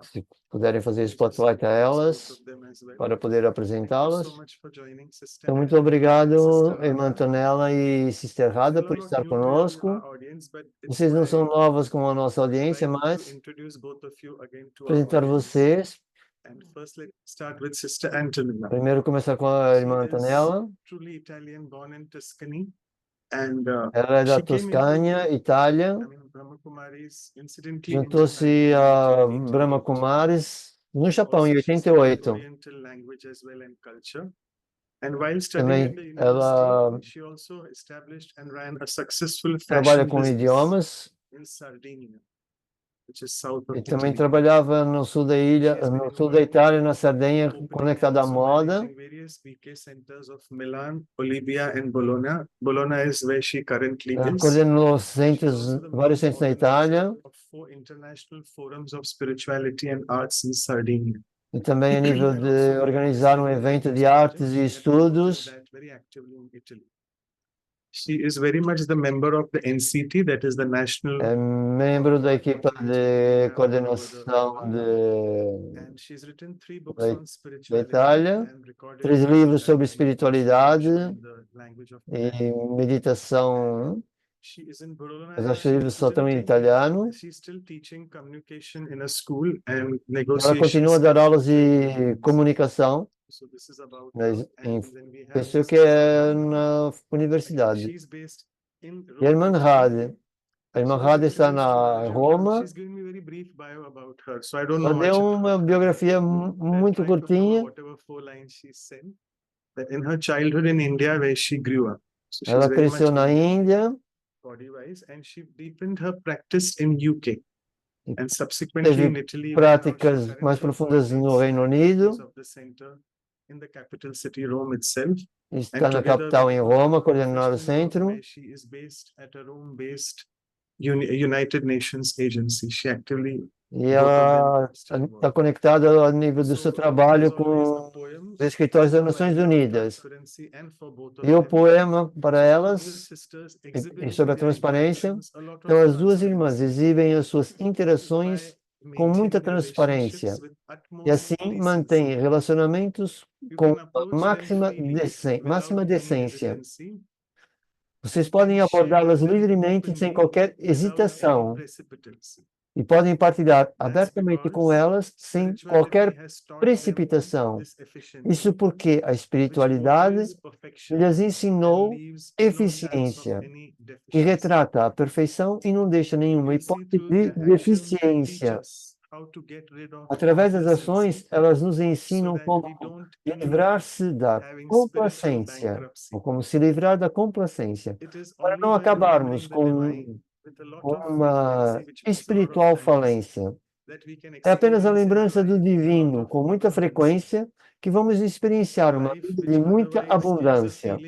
Se puderem fazer spotlight a elas, para poder apresentá-las. Então, muito obrigado, irmã Antonella e Sister Radha, por estar conosco. Vocês não são novas como a nossa audiência, mas apresentar vocês. Primeiro começar com a irmã Antonella. Ela é da Toscânia, Itália. Juntou-se a Brahma Kumaris no Japão, em 88. Também ela trabalha com idiomas e também trabalhava no sul da ilha, no sul da Itália, na Sardenha, conectada à moda. Ela coordenou centros, vários centros na Itália. E também a nível de organizar um evento de artes e estudos. É membro da equipa de coordenação da Itália. 3 livros sobre espiritualidade e meditação. Mas os livros só estão em italiano. Ela continua a dar aulas de comunicação, penso que é na universidade. E a irmã Radha está na Roma. Ela deu uma biografia muito curtinha. Ela cresceu na Índia. Teve práticas mais profundas no Reino Unido. Está na capital em Roma, coordenando o centro. E ela está conectada ao nível do seu trabalho com os escritórios das Nações Unidas. E o poema para elas, e sobre a transparência, então as duas irmãs exibem as suas interações com muita transparência e assim mantêm relacionamentos com a máxima decência. Vocês podem abordá-las livremente sem qualquer hesitação e podem partilhar abertamente com elas sem qualquer precipitação. Isso porque a espiritualidade lhes ensinou eficiência, que retrata a perfeição e não deixa nenhuma hipótese de deficiência. Através das ações, elas nos ensinam como livrar-se da complacência, ou como se livrar da complacência, para não acabarmos com uma espiritual falência. É apenas a lembrança do divino, com muita frequência, que vamos experienciar uma vida de muita abundância.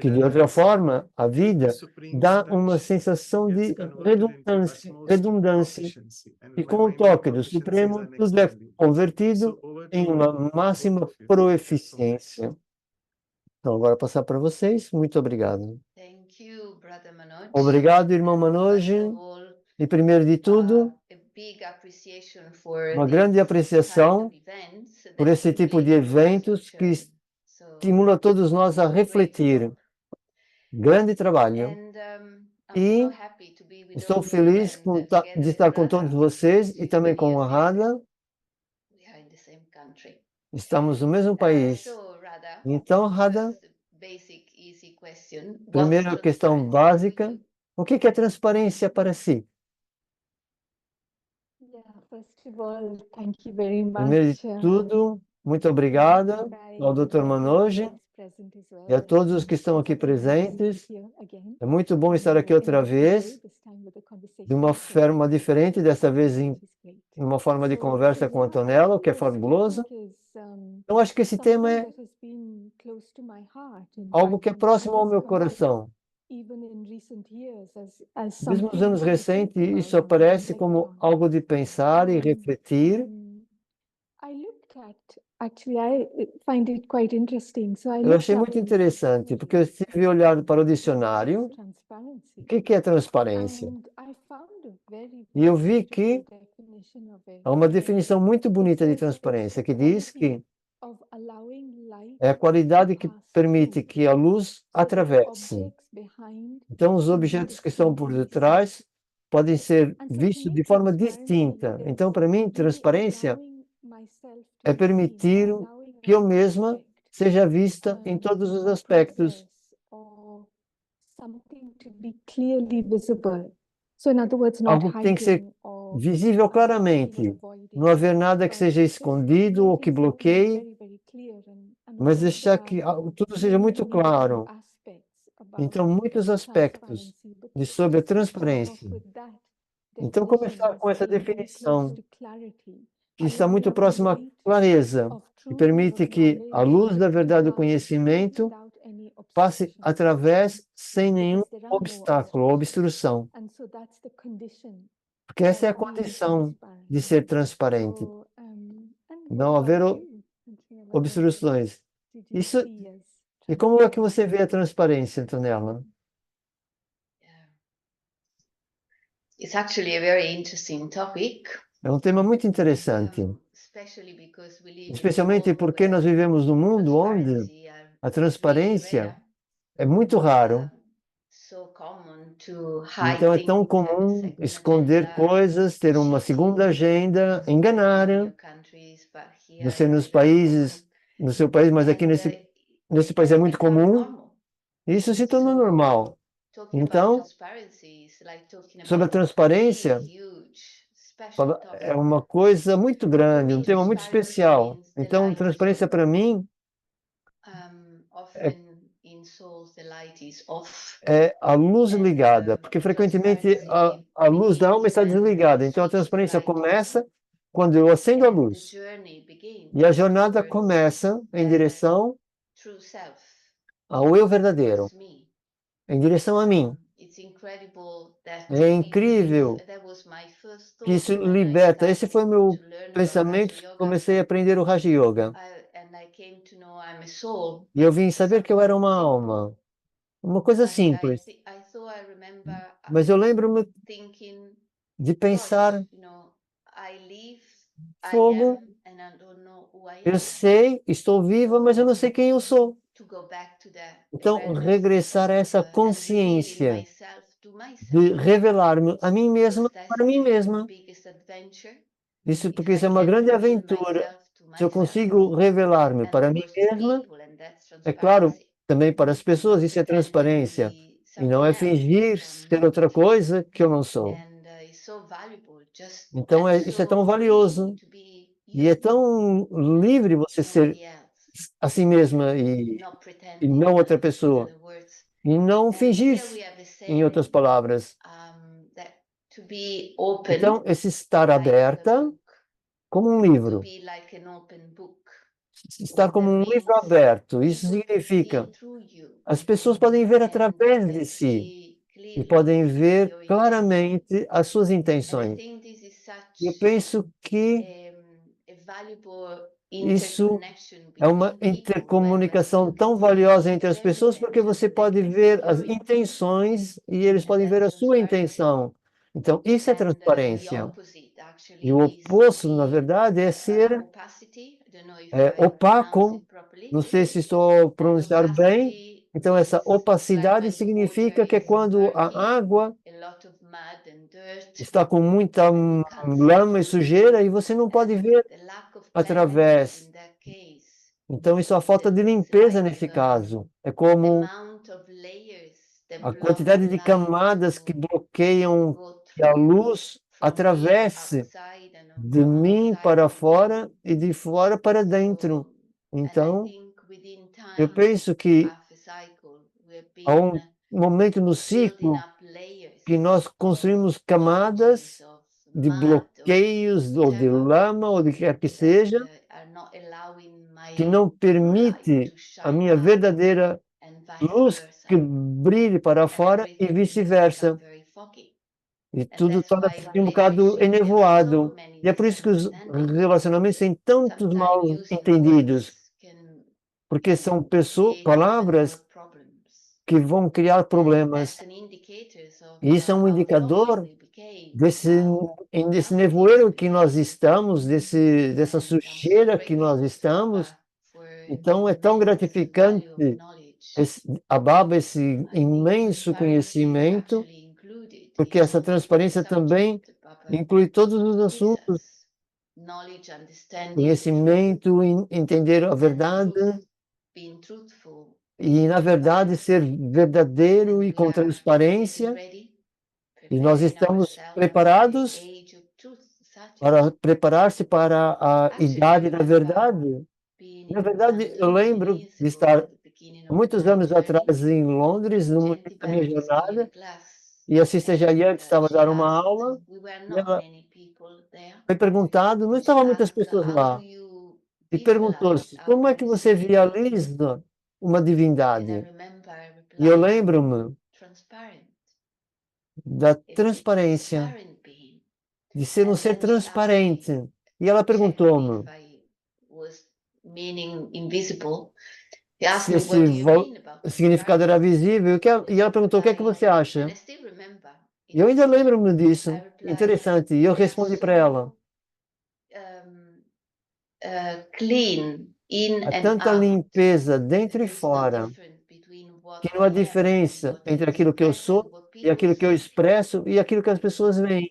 Que, de outra forma, a vida dá uma sensação de redundância. E com o toque do Supremo, tudo é convertido em uma máxima proeficiência. Então, agora passar para vocês. Muito obrigado. Obrigado, irmão Manoj. E, primeiro de tudo, uma grande apreciação por esse tipo de eventos que estimula todos nós a refletir. Grande trabalho. E estou feliz de estar com todos vocês e também com a Radha. Estamos no mesmo país. Então, Radha, primeira questão básica, o que é transparência para si? Primeiro de tudo, muito obrigada ao Dr. Manoj e a todos os que estão aqui presentes. É muito bom estar aqui outra vez, de uma forma diferente, dessa vez em uma forma de conversa com a Antonella, o que é fabuloso. Eu acho que esse tema é algo que é próximo ao meu coração. Mesmo nos anos recentes, isso aparece como algo de pensar e refletir. Eu achei muito interessante, porque eu estive olhando para o dicionário, o que é transparência? E eu vi que Há uma definição muito bonita de transparência que diz que é a qualidade que permite que a luz atravesse. Então, os objetos que estão por detrás podem ser vistos de forma distinta. Então, para mim, transparência é permitir que eu mesma seja vista em todos os aspectos. Algo que tem que ser visível claramente. Não haver nada que seja escondido ou que bloqueie, mas deixar que tudo seja muito claro. Então, muitos aspectos sobre a transparência. Então, começar com essa definição, que está muito próxima à clareza, que permite que a luz da verdade do conhecimento passe através sem nenhum obstáculo ou obstrução. Porque essa é a condição de ser transparente. Não haver obstruções. Isso, e como é que você vê a transparência, Antonella? It's actually a very interesting topic. É um tema muito interessante, especialmente porque nós vivemos num mundo onde a transparência é muito raro. Então é tão comum esconder coisas, ter uma segunda agenda, enganar. Não sei nos países, no seu país, mas aqui nesse país é muito comum. Isso se tornou normal. Então, sobre a transparência, é uma coisa muito grande, um tema muito especial. Então, transparência para mim é a luz ligada, porque frequentemente a luz da alma está desligada. Então, a transparência começa quando eu acendo a luz. E a jornada começa em direção ao eu verdadeiro, em direção a mim. É incrível que isso liberta. Esse foi o meu pensamento que comecei a aprender o Raja Yoga. E eu vim saber que eu era uma alma. Uma coisa simples. Mas eu lembro-me de pensar, fogo, eu sei, estou viva, mas eu não sei quem eu sou. Então, regressar a essa consciência de revelar-me a mim mesma para mim mesma. Isso porque isso é uma grande aventura. Se eu consigo revelar-me para mim mesma, é claro, também para as pessoas, isso é transparência. E não é fingir ser outra coisa que eu não sou. Então, isso é tão valioso. E é tão livre você ser a si mesma e não outra pessoa. E não fingir, em outras palavras. Então, esse estar aberta como um livro. Estar como um livro aberto. Isso significa as pessoas podem ver através de si e podem ver claramente as suas intenções. Eu penso que isso é uma intercomunicação tão valiosa entre as pessoas porque você pode ver as intenções e eles podem ver a sua intenção. Então, isso é transparência. E o oposto, na verdade, é ser opaco. Não sei se estou pronunciando bem. Então, essa opacidade significa que é quando a água está com muita lama e sujeira e você não pode ver através. Então, isso é a falta de limpeza nesse caso. É como a quantidade de camadas que bloqueiam que a luz atravesse de mim para fora e de fora para dentro. Então, eu penso que há um momento no ciclo que nós construímos camadas de bloqueios ou de lama ou de que quer que seja, que não permite a minha verdadeira luz que brilhe para fora e vice-versa. E tudo torna-se um bocado enevoado. E é por isso que os relacionamentos têm tantos mal entendidos, porque são palavras que vão criar problemas. E isso é um indicador nesse nevoeiro que nós estamos, dessa sujeira que nós estamos. Então, é tão gratificante a Baba, esse imenso conhecimento, porque essa transparência também inclui todos os assuntos, conhecimento, entender a verdade e, na verdade, ser verdadeiro e com transparência. E nós estamos preparados para preparar-se para a idade da verdade. Na verdade, eu lembro de estar muitos anos atrás em Londres, no início da minha jornada, e a Sister Jayant estava dando uma aula, e ela foi perguntado, não estavam muitas pessoas lá, e perguntou-se, como é que você visualiza uma divindade? E eu lembro-me da transparência, de ser um ser transparente. E ela perguntou-me se esse significado era visível, e ela perguntou, o que é que você acha? E eu ainda lembro-me disso, interessante, e eu respondi para ela, há tanta limpeza dentro e fora, que não há diferença entre aquilo que eu sou e aquilo que eu expresso e aquilo que as pessoas veem.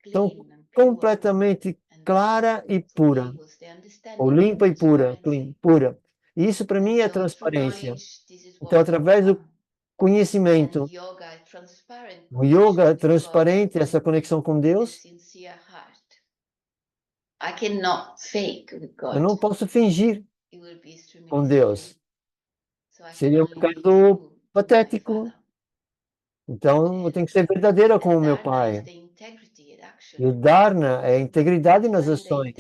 Então, completamente clara e pura, ou limpa e pura, clean, pura. E isso para mim é transparência. Então, através do conhecimento, o yoga transparente, essa conexão com Deus, eu não posso fingir com Deus. Seria um bocado patético. Então, eu tenho que ser verdadeira com o meu pai. E o Dharna é a integridade nas ações.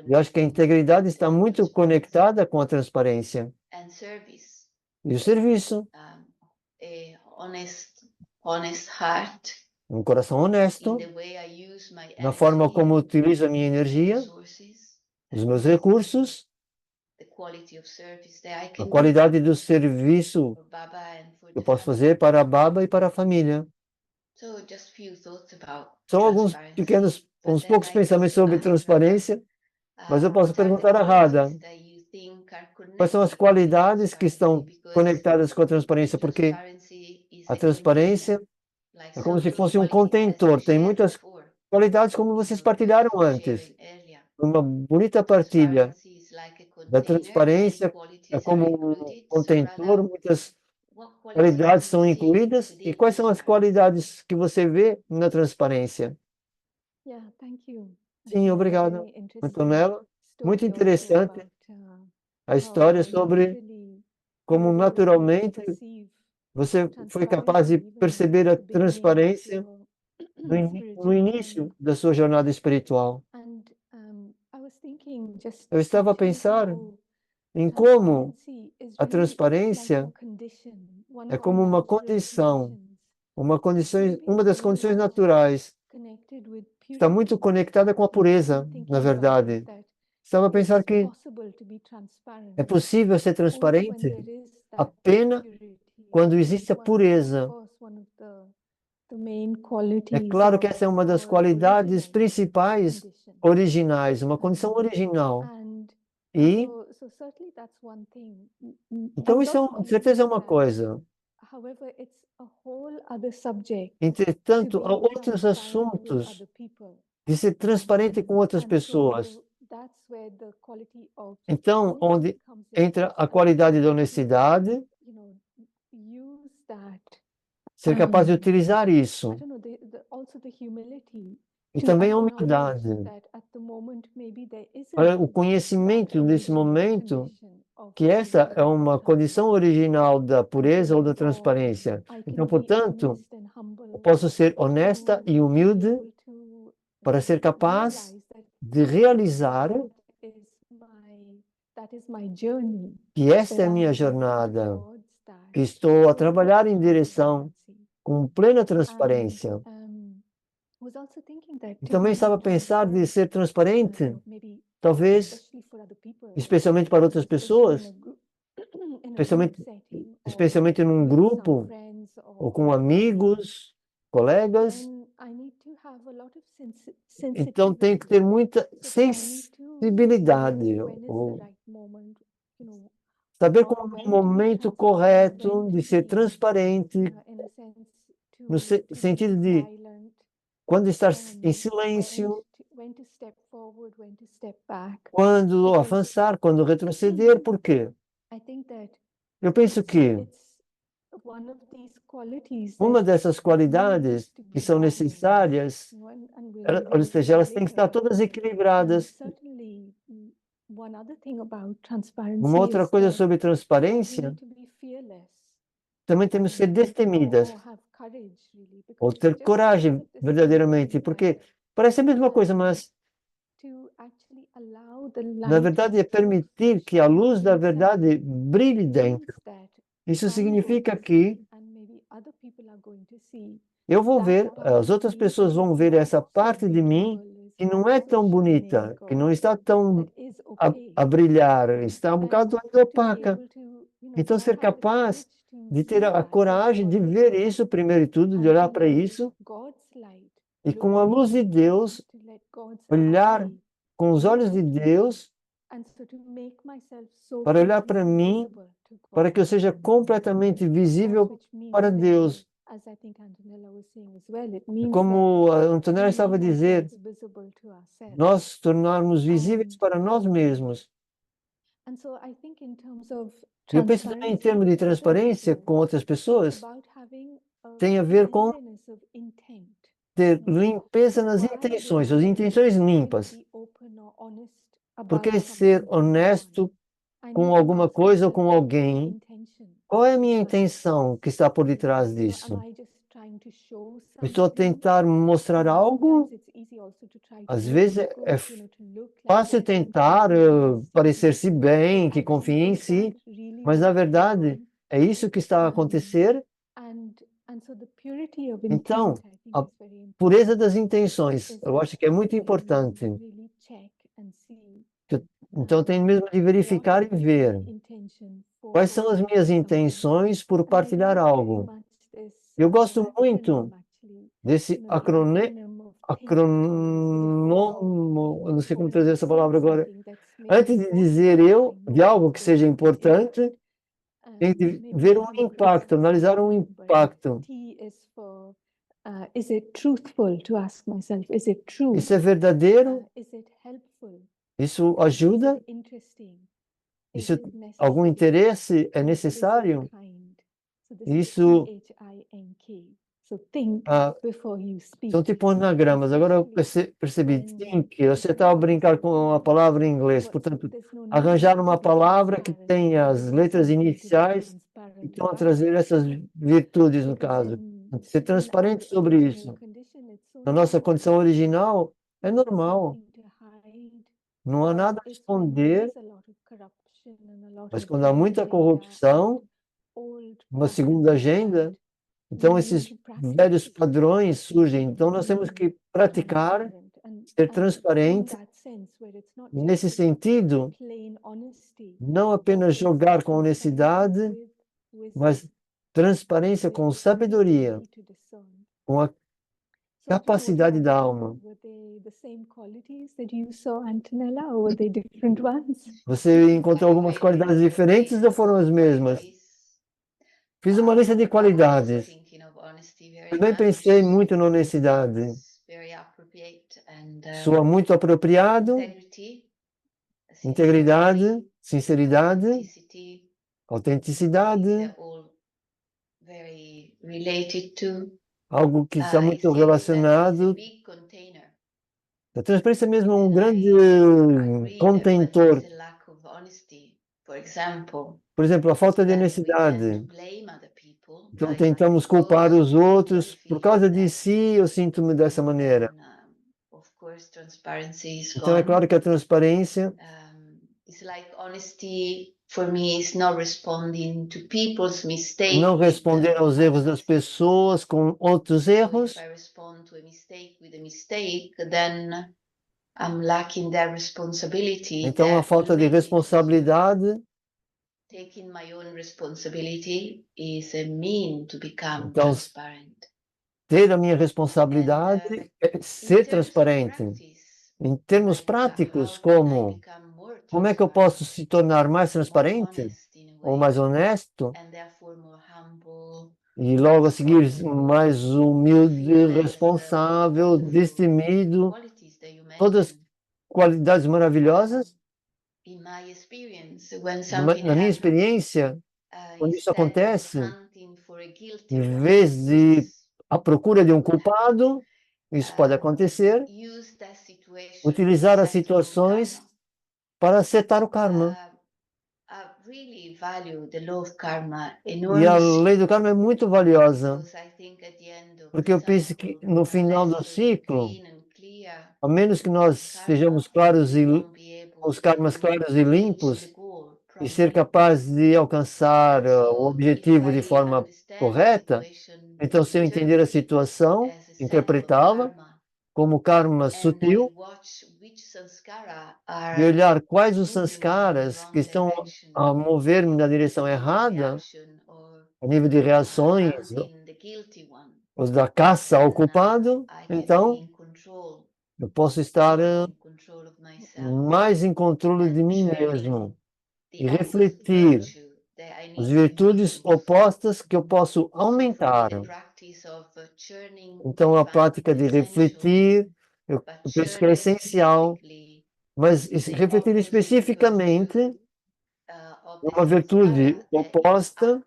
Eu acho que a integridade está muito conectada com a transparência. E o serviço. Um coração honesto, na forma como utilizo a minha energia, os meus recursos, a qualidade do serviço que eu posso fazer para a Baba e para a família. São alguns pequenos, uns poucos pensamentos sobre transparência, mas eu posso perguntar a Radha, quais são as qualidades que estão conectadas com a transparência? Porque a transparência é como se fosse um contentor, tem muitas qualidades como vocês partilharam antes. Uma bonita partilha da transparência é como um contentor, muitas qualidades são incluídas. E quais são as qualidades que você vê na transparência? Sim, obrigado, Antonella. Muito interessante a história sobre como naturalmente você foi capaz de perceber a transparência no início da sua jornada espiritual. Eu estava a pensar em como a transparência é como uma das condições naturais. Está muito conectada com a pureza, na verdade. Estava a pensar que é possível ser transparente apenas quando existe a pureza. É claro que essa é uma das qualidades principais originais, uma condição original. E então isso de certeza é uma coisa. Entretanto, há outros assuntos de ser transparente com outras pessoas. Então, onde entra a qualidade da honestidade, ser capaz de utilizar isso. E também a humildade. O conhecimento nesse momento que essa é uma condição original da pureza ou da transparência. Então, portanto, eu posso ser honesta e humilde para ser capaz de realizar que esta é a minha jornada, que estou a trabalhar em direção com plena transparência. E também estava a pensar de ser transparente, talvez, especialmente para outras pessoas, especialmente num grupo ou com amigos, colegas, então tenho que ter muita sensibilidade, ou saber qual é o momento correto de ser transparente, no sentido de quando estar em silêncio, quando avançar, quando retroceder. Por quê? Eu penso que uma dessas qualidades que são necessárias, ou seja, elas têm que estar todas equilibradas. Uma outra coisa sobre transparência, também temos que ser destemidas, ou ter coragem verdadeiramente, porque parece a mesma coisa, mas na verdade é permitir que a luz da verdade brilhe dentro. Isso significa que eu vou ver, as outras pessoas vão ver essa parte de mim que não é tão bonita, que não está tão a brilhar, está um bocado ainda opaca. Então, ser capaz de ter a coragem de ver isso, primeiro de tudo, de olhar para isso, e com a luz de Deus, olhar com os olhos de Deus, para olhar para mim, para que eu seja completamente visível para Deus. Como a Antonella estava a dizer, nós tornarmos visíveis para nós mesmos. Eu penso também em termos de transparência com outras pessoas, tem a ver com ter limpeza nas intenções, as intenções limpas. Porque ser honesto com alguma coisa ou com alguém, qual é a minha intenção que está por detrás disso? Estou a tentar mostrar algo? Às vezes é fácil tentar parecer-se bem, que confie em si, mas na verdade é isso que está a acontecer. Então, a pureza das intenções, eu acho que é muito importante. Então, tenho mesmo de verificar e ver quais são as minhas intenções por partilhar algo. Eu gosto muito desse acronômico, eu não sei como trazer essa palavra agora. Antes de dizer eu, de algo que seja importante, tem que ver um impacto, analisar um impacto. Isso é verdadeiro? Isso ajuda? Isso, algum interesse é necessário? Isso são tipo anagramas. Agora eu percebi que você estava a brincar com a palavra em inglês. Portanto, arranjar uma palavra que tenha as letras iniciais e estão a trazer essas virtudes, no caso. Ser transparente sobre isso. Na nossa condição original, é normal. Não há nada a esconder, mas quando há muita corrupção, uma segunda agenda, então esses velhos padrões surgem. Então nós temos que praticar, ser transparente, nesse sentido, não apenas jogar com honestidade, mas transparência com sabedoria, com a capacidade da alma. Você encontrou algumas qualidades diferentes ou foram as mesmas? Fiz uma lista de qualidades. Também pensei muito na honestidade. Soa muito apropriado. Integridade, sinceridade, autenticidade. Algo que está muito relacionado. A transparência mesmo é um grande contentor. Por exemplo, a falta de honestidade. Então tentamos culpar os outros. Por causa de si, eu sinto-me dessa maneira. Então é claro que a transparência não responder aos erros das pessoas com outros erros. Então a falta de responsabilidade. Então, ter a minha responsabilidade é ser transparente. Em termos práticos, como é que eu posso se tornar mais transparente ou mais honesto e logo a seguir mais humilde, responsável, destemido, todas qualidades maravilhosas? Na minha experiência, quando isso acontece, em vez de a procura de um culpado, isso pode acontecer, utilizar as situações para setar o karma. E a lei do karma é muito valiosa, porque eu penso que no final do ciclo, a menos que nós sejamos claros e os karmas claros e limpos e ser capaz de alcançar o objetivo de forma correta, então se eu entender a situação, interpretá-la como karma sutil e olhar quais os sanskaras que estão a mover-me na direção errada, a nível de reações, os da caça ao culpado, então eu posso estar mais em controle de mim mesmo e refletir as virtudes opostas que eu posso aumentar. Então, a prática de refletir, eu penso que é essencial, mas refletir especificamente uma virtude oposta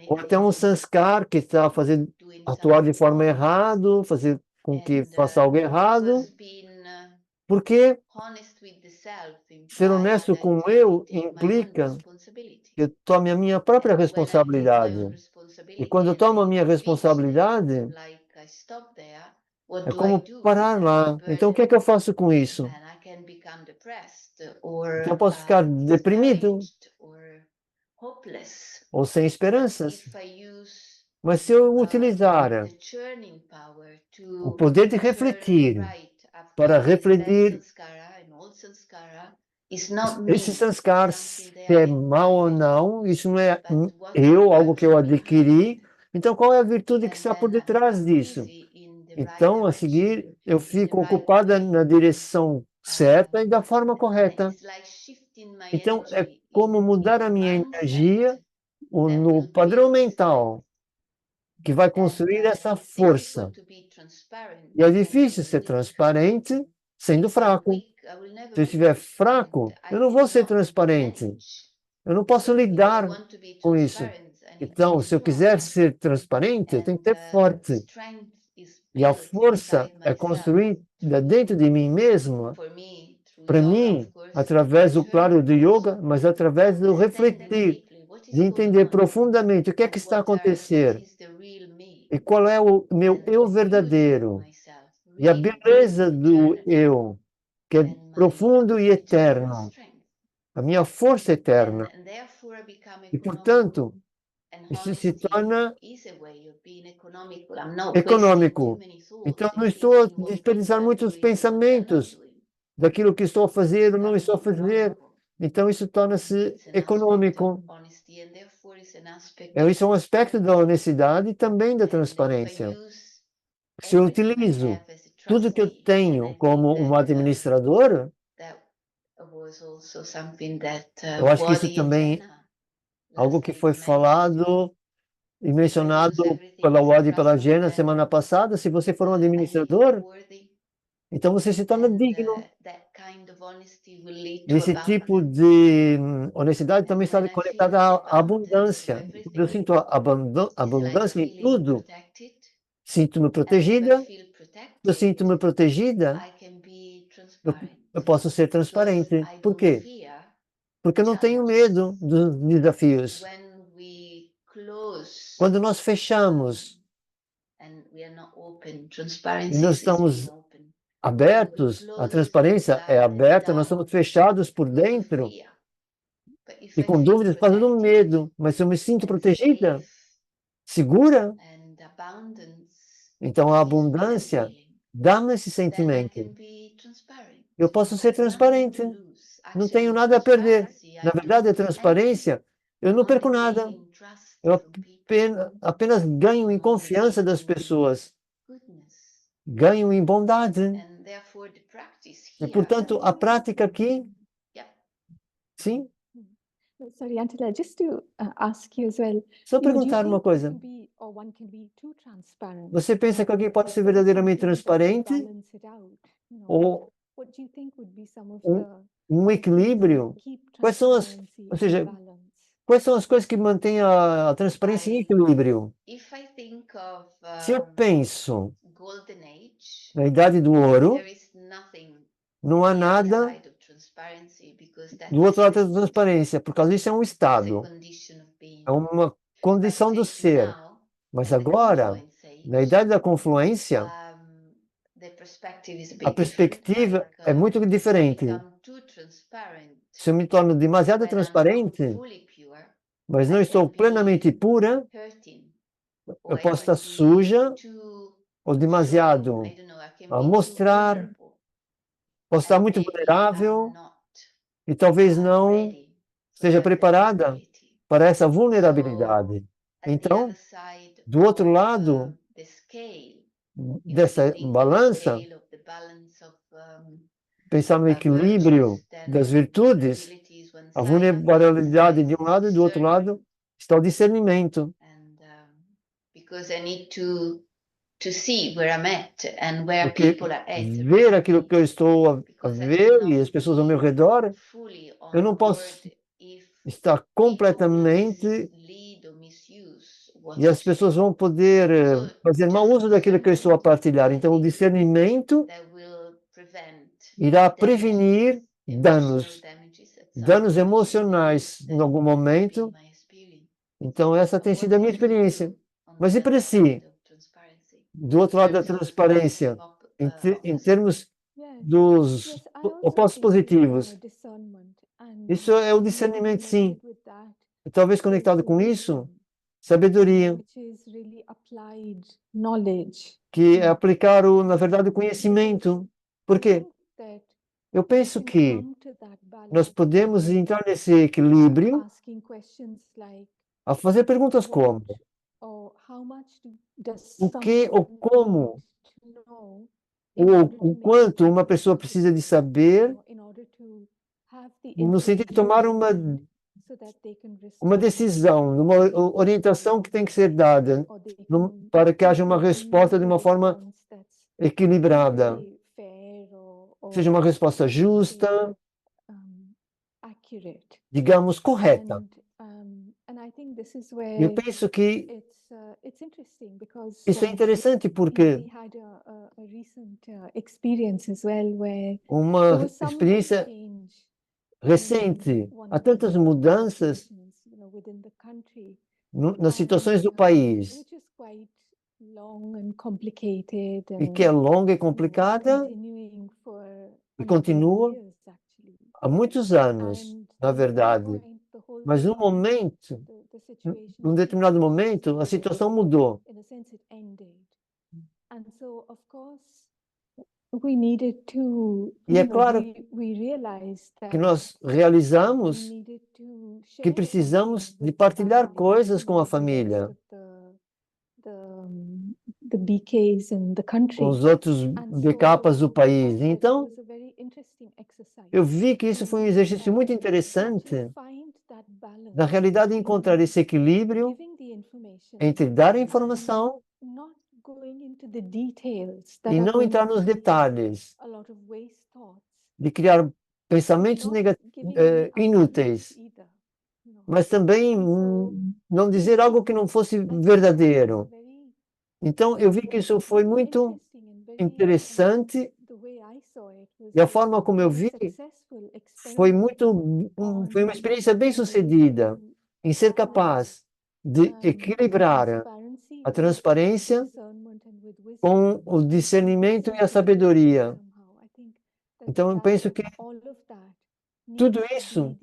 ou até um sanskar que está fazendo atuar de forma errada, fazer com que faça algo errado, porque ser honesto com eu implica que eu tome a minha própria responsabilidade. E quando eu tomo a minha responsabilidade, é como parar lá. Então, o que é que eu faço com isso? Então, eu posso ficar deprimido ou sem esperanças. Mas se eu utilizar o poder de refletir para refletir esse sanskar, se é mal ou não, isso não é algo que eu adquiri. Então, qual é a virtude que está por detrás disso? Então, a seguir, eu fico ocupada na direção certa e da forma correta. Então, é como mudar a minha energia no padrão mental, que vai construir essa força. E é difícil ser transparente sendo fraco. Se eu estiver fraco, eu não vou ser transparente. Eu não posso lidar com isso. Então, se eu quiser ser transparente, eu tenho que ser forte. E a força é construída dentro de mim mesmo, para mim, através do claro do yoga, mas através do refletir, de entender profundamente o que é que está acontecendo e qual é o meu eu verdadeiro e a beleza do eu, que é profundo e eterno, a minha força eterna. E, portanto, isso se torna econômico. Então, não estou a desperdiçar muitos pensamentos daquilo que estou a fazer ou não estou a fazer. Então, isso torna-se econômico. Isso é um aspecto da honestidade e também da transparência. Se eu utilizo tudo que eu tenho como um administrador, eu acho que isso também é algo que foi falado e mencionado pela Wadi e pela Jena semana passada. Se você for um administrador, então você se torna digno. Esse tipo de honestidade também está conectada à abundância. Quando eu sinto abundância em tudo, sinto-me protegida. Eu sinto-me protegida, eu posso ser transparente. Por quê? Porque eu não tenho medo dos desafios. Quando nós fechamos e nós estamos abertos, a transparência é aberta, nós estamos fechados por dentro e com dúvidas por causa do medo. Mas se eu me sinto protegida, segura, então a abundância dá-me esse sentimento. Eu posso ser transparente. Não tenho nada a perder. Na verdade, a transparência, eu não perco nada. Eu apenas ganham em confiança das pessoas, ganham em bondade. E, portanto, a prática aqui, sim. Sorry, Angela, just to ask you as well. Só Do you perguntar uma think coisa. one can be too transparent? Você pensa que alguém pode ser Or is there verdadeiramente something to transparente balance it out? ou What do you think would be some of um, the equilíbrio? keep Quais são as, transparency ou seja, and balance? quais são as coisas que mantêm a transparência em equilíbrio? Se eu penso na Idade do Ouro, não há nada do outro lado da transparência, por causa disso é um estado, é uma condição do ser. Mas agora, na Idade da Confluência, a perspectiva é muito diferente. Se eu me torno demasiado transparente, mas não estou plenamente pura, eu posso estar suja ou demasiado a mostrar, posso estar muito vulnerável e talvez não esteja preparada para essa vulnerabilidade. Então, do outro lado dessa balança, pensar no equilíbrio das virtudes, a vulnerabilidade de um lado e do outro lado está o discernimento. Porque ver aquilo que eu estou a ver e as pessoas ao meu redor, eu não posso estar completamente e as pessoas vão poder fazer mau uso daquilo que eu estou a partilhar. Então, o discernimento irá prevenir danos emocionais em algum momento. Então, essa tem sido a minha experiência. Mas e para si? Do outro lado da transparência, em termos dos opostos positivos. Isso é o discernimento, sim. E talvez conectado com isso, sabedoria, que é aplicar, na verdade, o conhecimento. Por quê? Eu penso que nós podemos entrar nesse equilíbrio a fazer perguntas como o que ou como ou o quanto uma pessoa precisa de saber no sentido de tomar uma decisão, uma orientação que tem que ser dada para que haja uma resposta de uma forma equilibrada, seja uma resposta justa, digamos, correta. Eu penso que isso é interessante porque uma experiência recente, há tantas mudanças nas situações do país e que é longa e complicada e continua há muitos anos, na verdade. Mas num determinado momento, a situação mudou. E é claro que nós realizamos que precisamos de partilhar coisas com a família, com os outros BKs do país. Então, eu vi que isso foi um exercício muito interessante. Na realidade, encontrar esse equilíbrio entre dar a informação e não entrar nos detalhes, de criar pensamentos inúteis, mas também não dizer algo que não fosse verdadeiro. Então, eu vi que isso foi muito interessante e a forma como eu vi foi uma experiência bem-sucedida em ser capaz de equilibrar a transparência com o discernimento e a sabedoria. Então, eu penso que tudo isso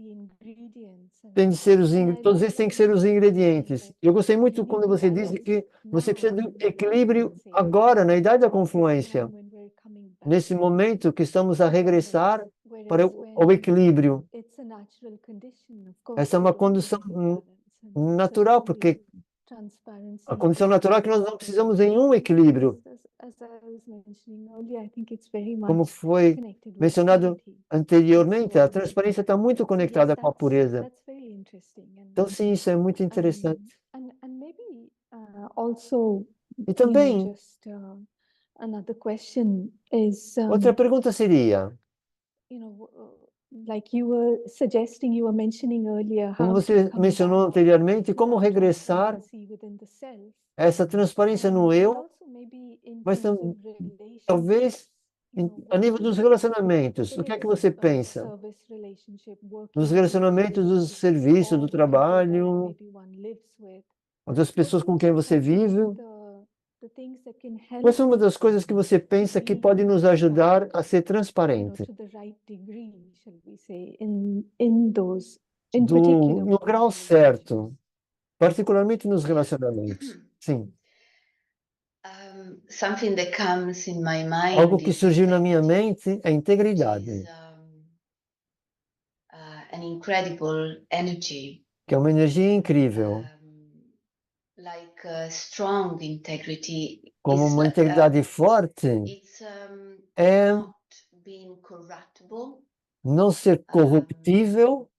tem de ser todos esses têm que ser os ingredientes. Eu gostei muito quando você disse que você precisa de equilíbrio agora, na idade da confluência. Nesse momento que estamos a regressar para o equilíbrio. Essa é uma condição natural, porque transparency. A condição natural é que nós não precisamos em um equilíbrio, As I was mentioning earlier, I think it's very como much foi connected with mencionado purity. anteriormente. A So, transparência está muito conectada com a pureza. that's very interesting. Então, sim, isso é muito interessante. And maybe also, E também, just another question is, outra pergunta seria, like you were suggesting, you were mentioning earlier, como how você to come mencionou back anteriormente, to como that regressar transparency within the self. a essa transparência no And eu, also maybe in mas terms of talvez a nível dos relacionamentos. O que é que você pensa? service relationship, Nos working relacionamentos do relationships, serviço, or do the people that trabalho, maybe one lives with. das pessoas com quem você What vive. the things that can help Quais são uma das us coisas que você pensa que be pode nos ajudar a ser transparent, transparente? to the right degree, shall we say, in those, in particular No with grau those certo, particularmente nos relacionamentos. Sim. Something that comes in my mind Algo que is surgiu na minha integrity, mente é which integridade, is an incredible energy, que é uma energia incrível. like strong integrity Como is uma integridade forte it's é not being corruptible. não ser corruptível.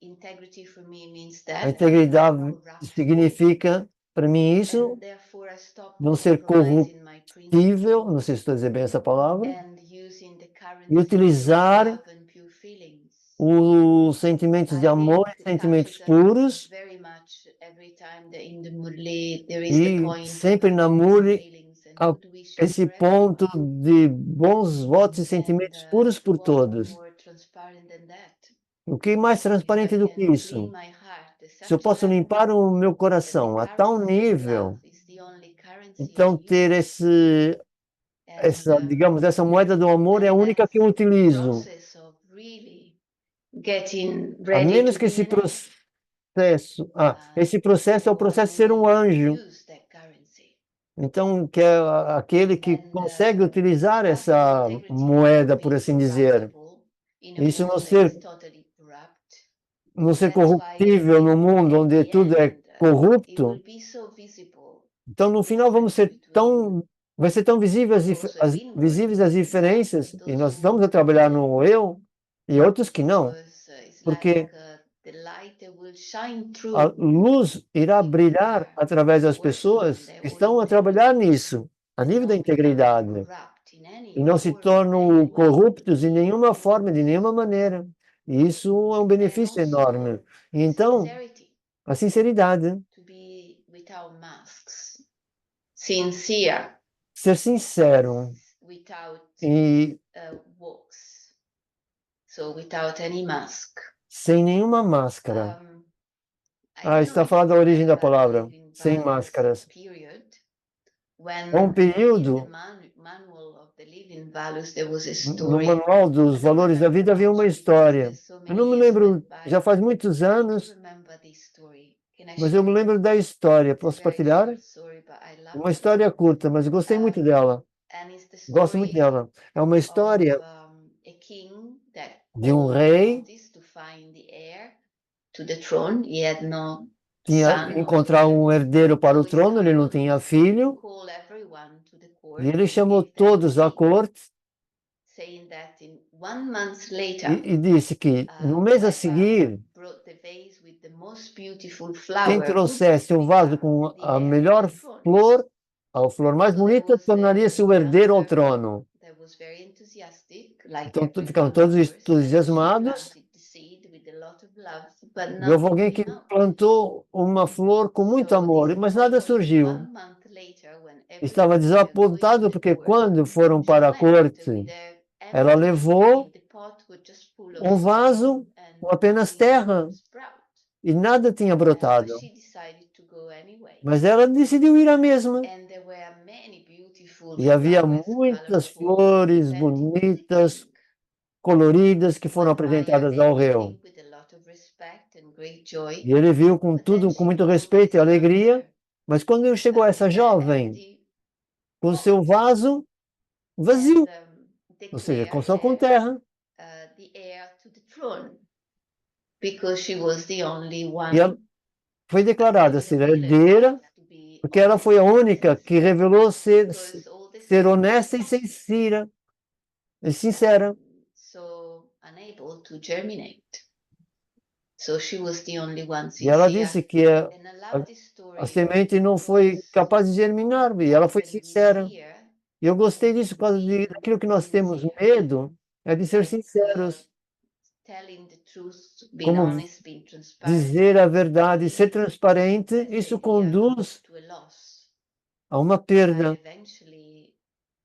Integrity for me means A that integridade corruptible, significa, para mim, isso, and therefore I stop não ser compromising my corruptível, principles não sei se estou a dizer bem essa palavra, and using the e currency of utilizar love and pure feelings. os sentimentos de I amor read e the sentimentos Tacitus puros, very much every time that in the Murli there is the e point sempre of na good Murli, feelings and a- good wishes esse for ponto everyone. de bons votos e And sentimentos puros por what todos. more transparent than that? O que mais If I transparente do que can isso? clean my heart to Se eu such a posso level limpar o meu that coração the a tal currency of nível, love is the only currency então I ter use, and digamos, essa moeda do amor é a and única que eu that utilizo. process of really getting A ready menos to que be esse an angel, esse processo é o one processo de ser um will anjo. use that currency. Então, que é aquele que And consegue utilizar having essa integrity moeda, without por being assim dizer. corruptible in a Isso world that is totally corrupt. não ser That's why I corruptível no think mundo at onde the tudo é end it will corrupto. be so visible Então, no the final, difference between vai ser tão visíveis those of inward visíveis as love diferenças, and e those nós who estamos a trabalhar no eu, e outros que não, because it's like porque the light that will shine a through luz irá people that brilhar are através das working on pessoas their que own estão a trabalhar integrity nisso, a and nível da not becoming integridade, corrupt in e any não se form, tornam any way. corruptos em nenhuma forma, de nenhuma maneira. E isso é um And benefício enorme. also E então, sincerity, a sinceridade, to be without masks, sincere ser sincero without e walks, so without any mask. sem nenhuma máscara. I don't know Está if you falando da origem da remember the palavra, Living sem Values máscaras. period, É um when in the período, manual of the Living Values there was a no story. manual I dos don't valores da remember vida havia much uma because história. there's so Eu many não me years lembro, went by. já faz muitos I try to anos, remember this story. Can I mas eu me share? lembro da história. It's a Posso very partilhar? short story, but I loved Uma it. história curta, mas gostei muito dela. And it's the Gosto muito story dela. É uma of história a king that de um called rei notice to find the heir to the throne. He had no tinha son or encontrar heir. um herdeiro para So o he trono, ele não summoned tinha to filho, call everyone to the court e ele and chamou gave them a todos à date, corte saying that in 1 month later, e disse que no mês a whoever seguir, brought the vase with the most beautiful quem flower would trouxesse o vaso become com the a heir to melhor the throne. flor, a flor mais So there bonita, was tornaria-se o a herdeiro ao young servant trono. that was very enthusiastic, like Então every ficaram king todos of course, and he entusiasmados. planted the seed with a lot of love, but E houve nothing alguém que came out. plantou uma flor com muito So amor, mas nada disappointed, surgiu. 1 month later, when Estava everybody were going to desapontado the porque court, quando foram she para a went corte, with a ela empty pot. I levou mean, the pot was just full of um vaso soil and com apenas nothing terra sprout. e nada tinha But brotado. she decided to go anyway. Mas ela decidiu ir à mesma. And there were many beautiful E havia flowers, muitas colorful, flores presented to the bonitas, king, coloridas, que who foram admired apresentadas ao rei. everything with a lot of respect and great joy. E ele viu com But then tudo, com she muito brought respeito e this young alegria. girl Mas quando chegou essa with an jovem, empty com seu pot vaso and vazio, ou seja, com declared só com her terra. the heir to the throne, because she was the only E ela one foi declarada with ser a a will and herdeira, love to porque ela foi a única que revelou ser because all the honesta e seeds sincera. so unable to germinate. So she was the only one E ela sincere. disse que And I love this a story semente não foi because capaz de germinar, e ela foi often we sincera. fear E eu gostei disso, por causa daquilo que nós temos medo, é de ser like sinceros, telling the truth, being como honest, being transparent. dizer a verdade, ser transparente, That's the isso idea conduz to a loss. a uma But perda, eventually,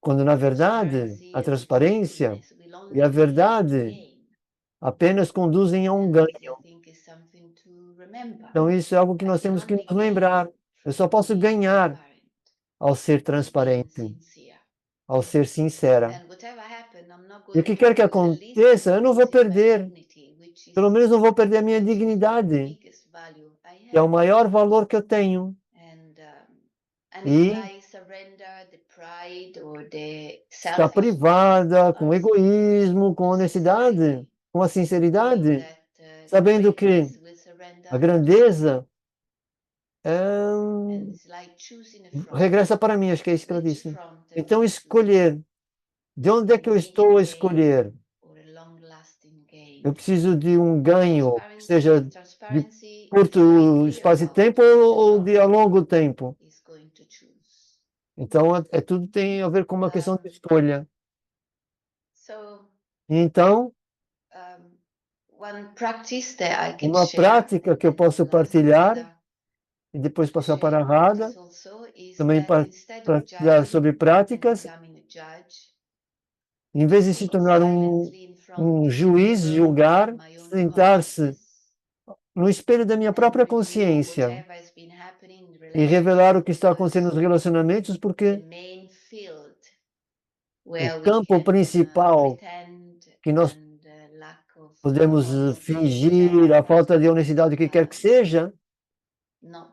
quando na verdade a transparência e a verdade apenas conduzem a um ganho. Então isso é algo que nós temos que nos lembrar. Eu só posso ganhar ao ser transparente, ao ser sincera. E o que quer que aconteça, eu não vou perder. Pelo menos não vou perder a minha dignidade, que é o maior valor que eu tenho. E está privada, com egoísmo, com honestidade, com a sinceridade, sabendo que a grandeza regressa para mim, acho que é isso que ela disse. Então, escolher. De onde é que eu estou a escolher? Eu preciso de um ganho, que seja de curto espaço de tempo ou de a longo tempo. Então, tudo tem a ver com uma questão de escolha. Então, uma prática que eu posso partilhar e depois passar para a Radha, também partilhar sobre práticas, em vez de se tornar um juiz, julgar, sentar-se no espelho da minha própria consciência e revelar o que está acontecendo nos relacionamentos, porque o campo principal que nós podemos fingir, a falta de honestidade, o que quer que seja, não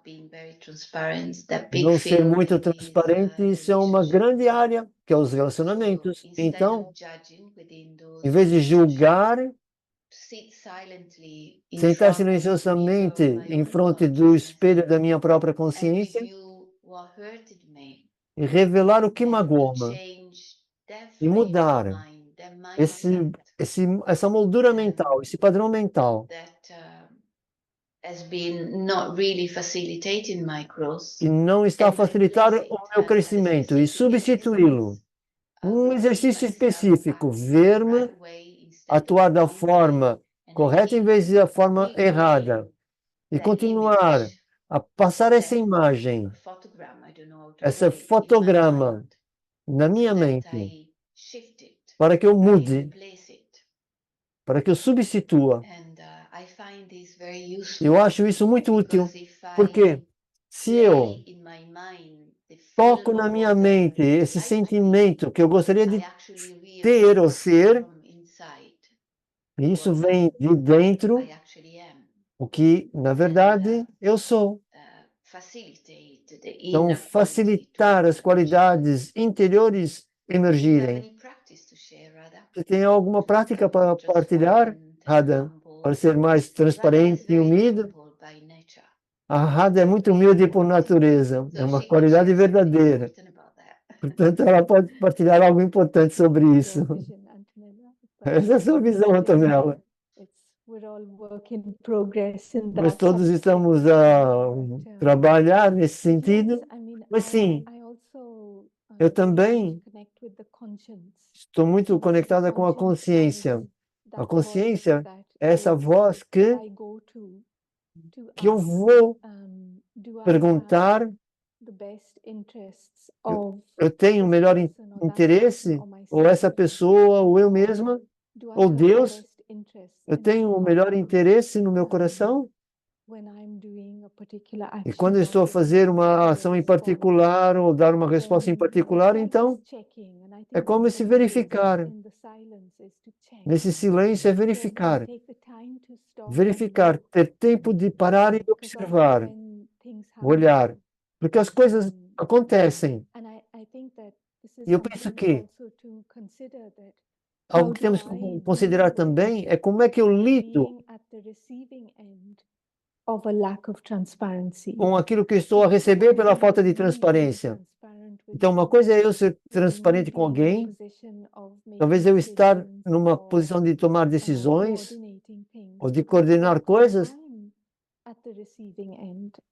ser muito transparente, isso é uma grande área, que é os relacionamentos. Então, em vez de julgar, sentar silenciosamente em frente do espelho da minha própria consciência e revelar o que magoa-me e mudar essa moldura mental, esse padrão mental que não está a facilitar o meu crescimento e substituí-lo. Um exercício específico, ver-me atuar da forma correta em vez da forma errada e continuar a passar essa imagem, esse fotograma na minha mente para que eu mude, para que eu substitua. Eu acho isso muito útil, porque se eu toco na minha mente esse sentimento que eu gostaria de ter ou ser, isso vem de dentro, o que, na verdade, eu sou. Então, facilitar as qualidades interiores emergirem. Você tem alguma prática para partilhar, Radha, para ser mais transparente e humilde? A Radha é muito humilde por natureza, é uma qualidade verdadeira. Portanto, ela pode partilhar algo importante sobre isso. Essa é a sua visão, Antonella. Nós todos estamos a trabalhar nesse sentido, mas sim, eu também estou muito conectada com a consciência. A consciência é essa voz que eu vou perguntar, eu tenho o melhor interesse, ou essa pessoa, ou eu mesma, ou Deus, eu tenho o melhor interesse no meu coração? E quando eu estou a fazer uma ação em particular, ou dar uma resposta em particular, então, é como se verificar. Nesse silêncio é verificar. Verificar, ter tempo de parar e observar, olhar. Porque as coisas acontecem. E eu penso que algo que temos que considerar também é como é que eu lido of a lack of transparency. com aquilo que eu estou a receber pela falta de transparência. Então, uma coisa é eu ser transparente com alguém, talvez eu estar numa posição de tomar decisões ou de coordenar coisas,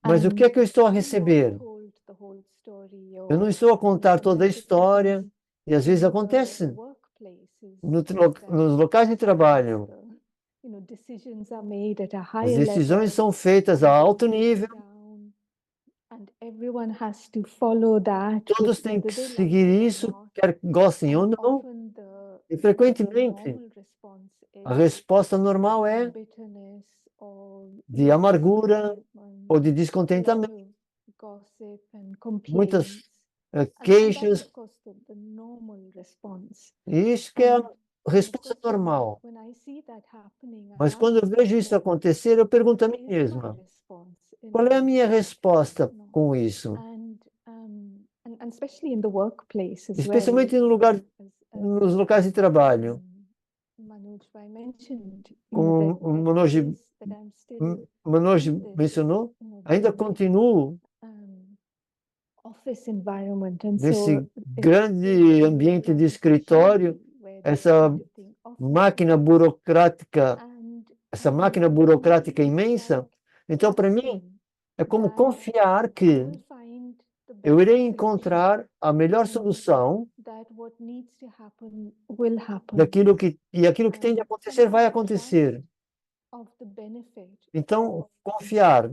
mas o que é que eu estou a receber? Eu não estou a contar toda a história, e às vezes acontece nos locais de trabalho. As decisões são feitas a alto nível, todos têm que seguir isso, quer gostem ou não, e frequentemente a resposta normal é de amargura ou de descontentamento, muitas queixas, e isso que é a resposta normal. Mas quando eu vejo isso acontecer, eu pergunto a mim mesma, qual é a minha resposta com isso? Especialmente nos locais de trabalho. Como o Manoj mencionou, ainda continuo nesse grande ambiente de escritório, essa máquina burocrática imensa. Então, para mim, é como confiar que eu irei encontrar a melhor solução daquilo e aquilo que tem de acontecer vai acontecer. Então, confiar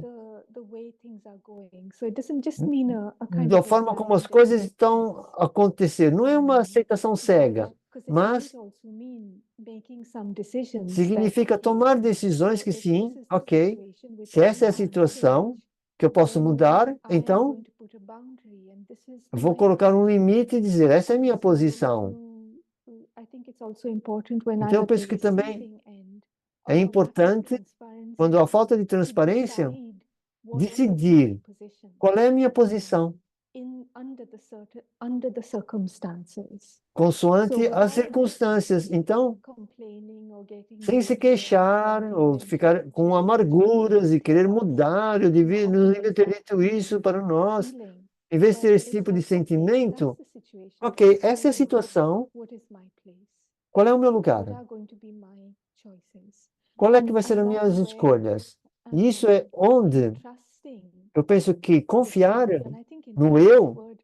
da forma como as coisas estão a acontecer. Não é uma aceitação cega, mas significa tomar decisões que sim, ok, se essa é a situação que eu posso mudar, então vou colocar um limite e dizer, essa é a minha posição. Então, eu penso que também é importante, quando há falta de transparência, decidir qual é a minha posição, consoante as circunstâncias. Então, sem se queixar ou ficar com amarguras e querer mudar, eu não devia ter dito isso para nós. Em vez de ter esse tipo de sentimento, ok, essa é a situação, qual é o meu lugar? Qual é que vai ser as minhas escolhas? E isso é onde eu penso que confiar no eu,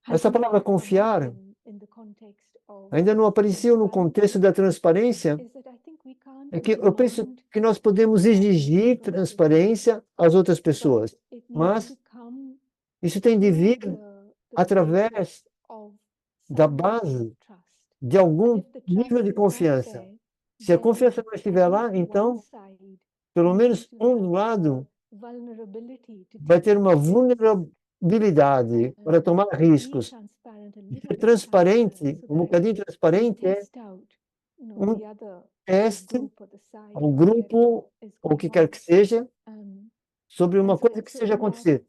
essa palavra confiar, ainda não apareceu no contexto da transparência, é que eu penso que nós podemos exigir transparência às outras pessoas, mas isso tem de vir através da base de algum nível de confiança. Se a confiança não estiver lá, então, pelo menos um lado vai ter uma vulnerabilidade para tomar riscos. Ser transparente, um bocadinho transparente é um teste ao grupo, ou o que quer que seja, sobre uma coisa que esteja acontecendo.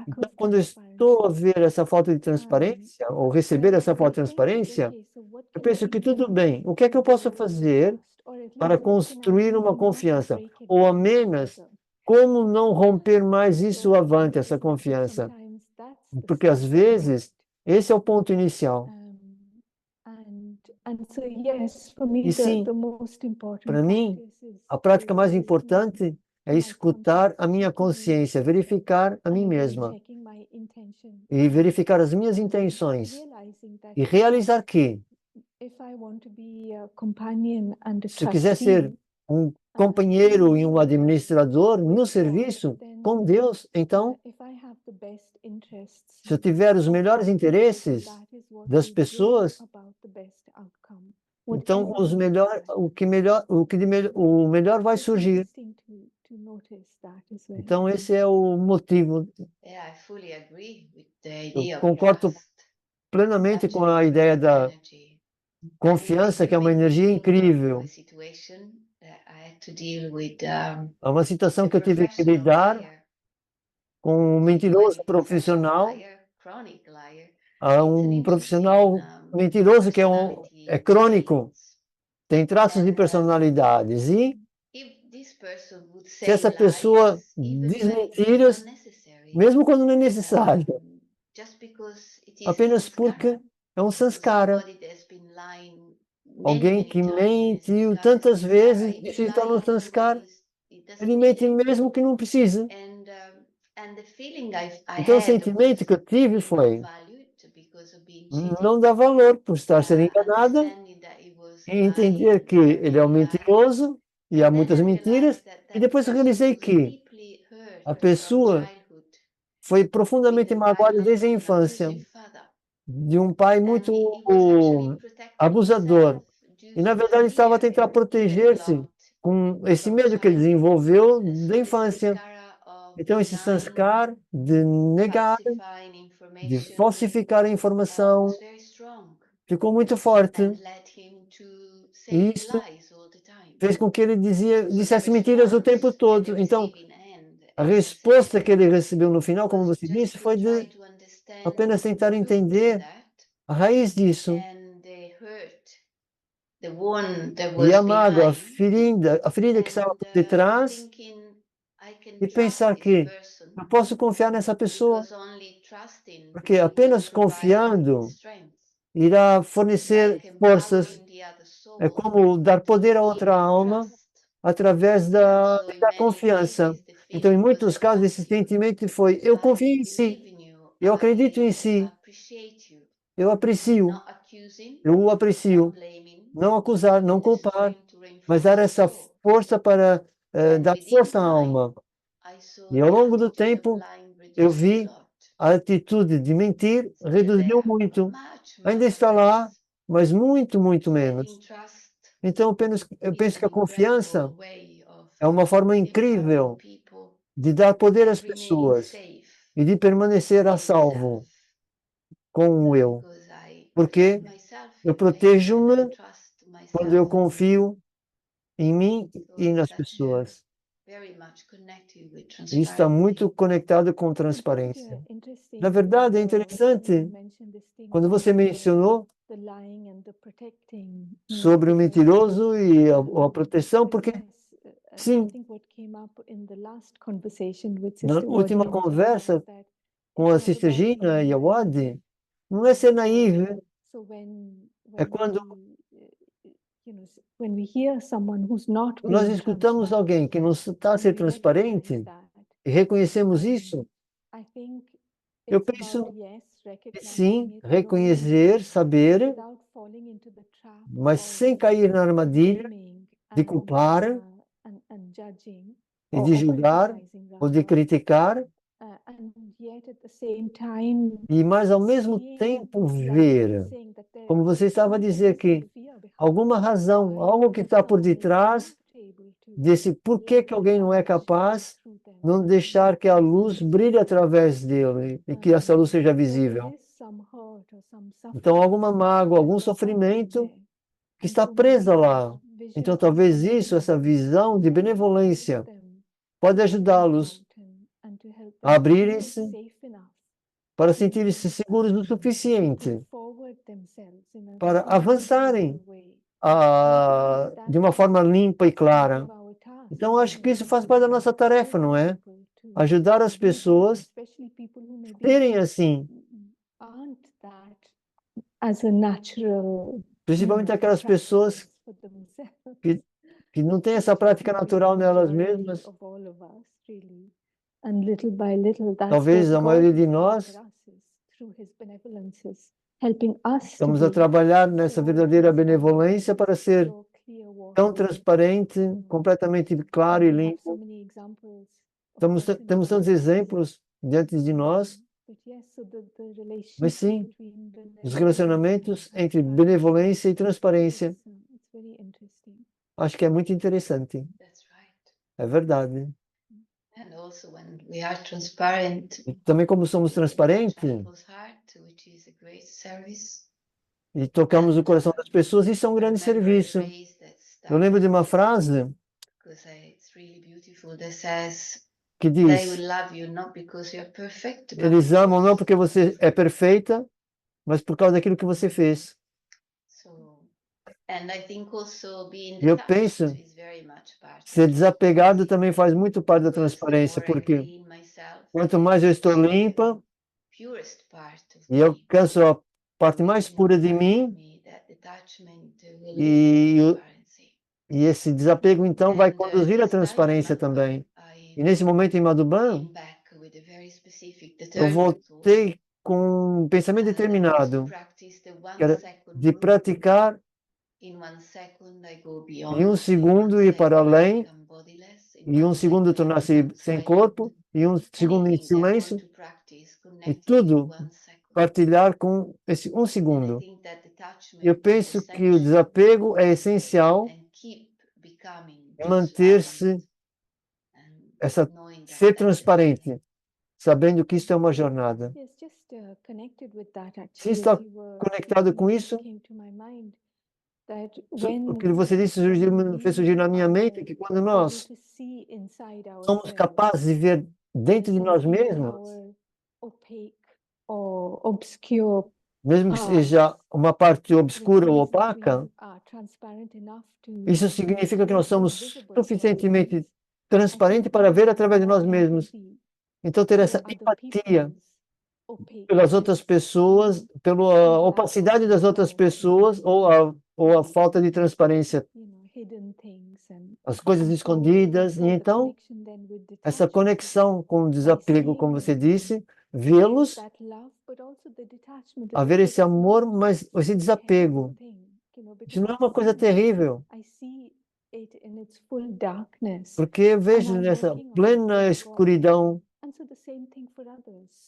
Então, quando eu estou a ver essa falta de transparência, ou receber essa falta de transparência, eu penso que tudo bem. O que é que eu posso fazer para construir uma confiança? Ou, ao menos, como não romper mais isso avante, essa confiança? Porque, às vezes, esse é o ponto inicial. E sim, para mim, a prática mais importante é escutar a minha consciência, verificar a mim mesma e verificar as minhas intenções e realizar que, se eu quiser ser um companheiro e um administrador no serviço com Deus, então, se eu tiver os melhores interesses das pessoas, então o melhor vai surgir. Então, esse é o motivo. Eu concordo plenamente com a ideia da confiança, que é uma energia incrível. É uma situação que eu tive que lidar com um mentiroso profissional, um profissional mentiroso que é crônico, tem traços de personalidades. E Se essa pessoa diz mentiras, mesmo quando não é necessário, apenas porque é um sanskara. Alguém que mentiu tantas vezes e se torna um sanskara, ele mente mesmo que não precisa. Então o sentimento que eu tive foi não dar valor por estar sendo enganada e entender que ele é um mentiroso e há muitas mentiras. E depois eu realizei que a pessoa foi profundamente magoada desde a infância, de um pai muito abusador. E, na verdade, estava a tentar proteger-se com esse medo que ele desenvolveu da infância. Então, esse sanskar de negar, de falsificar a informação, ficou muito forte. E isso fez com que ele dissesse mentiras o tempo todo. Então, a resposta que ele recebeu no final, como você disse, foi de apenas tentar entender a raiz disso. E a mágoa, a ferida que estava por detrás, e pensar que eu posso confiar nessa pessoa, porque apenas confiando irá fornecer forças. É como dar poder a outra alma através da confiança. Então, em muitos casos, esse sentimento foi: eu confio em si, eu acredito em si, eu aprecio, eu o aprecio. Não acusar, não culpar, mas dar essa força para dar força à alma. E ao longo do tempo, eu vi a atitude de mentir reduziu muito. Ainda está lá, mas muito, muito menos. Então, eu penso que a confiança é uma forma incrível de dar poder às pessoas e de permanecer a salvo com o eu. Porque eu protejo-me quando eu confio em mim e nas pessoas. Isso está muito conectado com transparência. Na verdade, é interessante quando você mencionou sobre o mentiroso e a proteção, porque, sim, na última conversa com a Sister Gina e a Wadi, não é ser naive, é quando nós escutamos alguém que não está a ser transparente e reconhecemos isso, eu penso que sim, reconhecer, saber, mas sem cair na armadilha de culpar e de julgar ou de criticar, e mas ao mesmo tempo ver, como você estava a dizer, que alguma razão, algo que está por detrás desse porquê que alguém não é capaz, não deixar que a luz brilhe através dele e que essa luz seja visível. Então, alguma mágoa, algum sofrimento que está presa lá. Então, talvez isso, essa visão de benevolência, pode ajudá-los a abrirem-se para sentirem-se seguros o suficiente para avançarem de uma forma limpa e clara. Então, acho que isso faz parte da nossa tarefa, não é? Ajudar as pessoas a serem assim. Principalmente aquelas pessoas que não têm essa prática natural nelas mesmas. Talvez a maioria de nós estamos a trabalhar nessa verdadeira benevolência para ser tão transparente, completamente claro e limpo. Temos tantos exemplos diante de nós, mas sim, os relacionamentos entre benevolência e transparência. Acho que é muito interessante. É verdade. E também como somos transparentes e tocamos o coração das pessoas, isso é um grande serviço. Eu lembro de uma frase que diz: eles amam não porque você é perfeita, mas por causa daquilo que você fez. And I think also being Eu detached penso, is very much part of ser desapegado também faz muito parte da because the transparência, more I porque clean myself, quanto I mais eu estou reach the limpa purest part of e eu me. alcanço a parte mais Within pura de inside of mim, me, that detachment will e, lead to eu- transparency. e esse desapego então vai And conduzir à this time in transparência Madhuban, também. E I nesse momento em Madhuban, came back with a very specific, eu determined thought, voltei com um pensamento that was to determinado, practice the que 1 era second de rule. praticar In 1 second, I go em um beyond. segundo In ir 1 para second, I além, become bodiless. In e 1 um segundo second, I tornar-se become sem silent. corpo, e um segundo em Anything, therefore, silêncio, to practice e connected tudo to 1 second. partilhar com esse um And I segundo. think that detachment Eu is penso que o essential desapego é essencial and keep becoming em manter-se, knowing that ser that's the journey. transparente, sabendo que isto é uma jornada. Yes, just connected with that Se actually, está as you were conectado com speaking, isso, came to my mind that o que when você disse me fez surgir na minha mente que quando able nós to see inside somos ourselves, capazes de ver dentro de nós even mesmos, our opaque or obscure mesmo que seja uma parte that obscura ou means that opaca, we are transparent enough to isso significa que nós see somos invisible suficientemente things. transparentes para ver através de nós mesmos. Então, ter essa empatia pelas outras pessoas, pela opacidade das outras pessoas ou a falta de transparência, as coisas escondidas. E então, essa conexão com o desapego, como você disse, vê-los, haver esse amor, mas esse desapego. Isso não é uma coisa terrível, porque eu vejo nessa plena escuridão.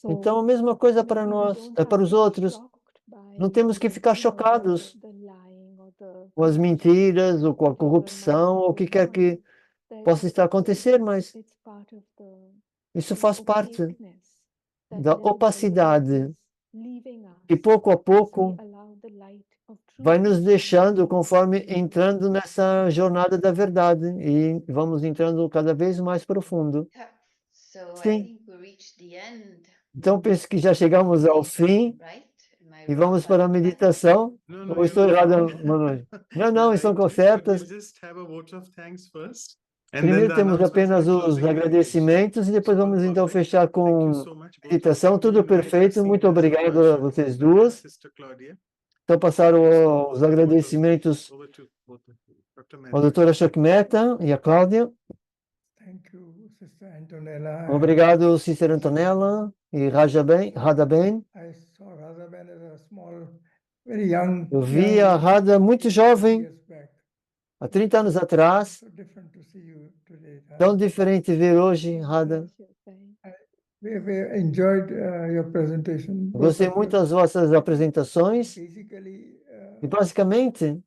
Então, a mesma coisa para nós, é para os outros. Não temos que ficar chocados com as mentiras, ou com a corrupção, ou o que quer que possa estar a acontecer, mas isso faz parte da opacidade que pouco a pouco vai nos deixando conforme entrando nessa jornada da verdade e vamos entrando cada vez mais profundo. Sim. Então penso que já chegamos ao fim e vamos para a meditação. Ou estou errado, Manuel? Não, estão corretas. Primeiro temos apenas os agradecimentos e depois vamos então fechar com meditação. Tudo perfeito. Muito obrigado a vocês duas. Então passaram os agradecimentos à doutora Ashok Mehta e a Cláudia. Obrigado, Sister Antonella e Radha Ben. Eu vi a Radha muito jovem, há 30 anos atrás. Tão diferente ver hoje, Radha. Gostei muito das vossas apresentações. E basicamente,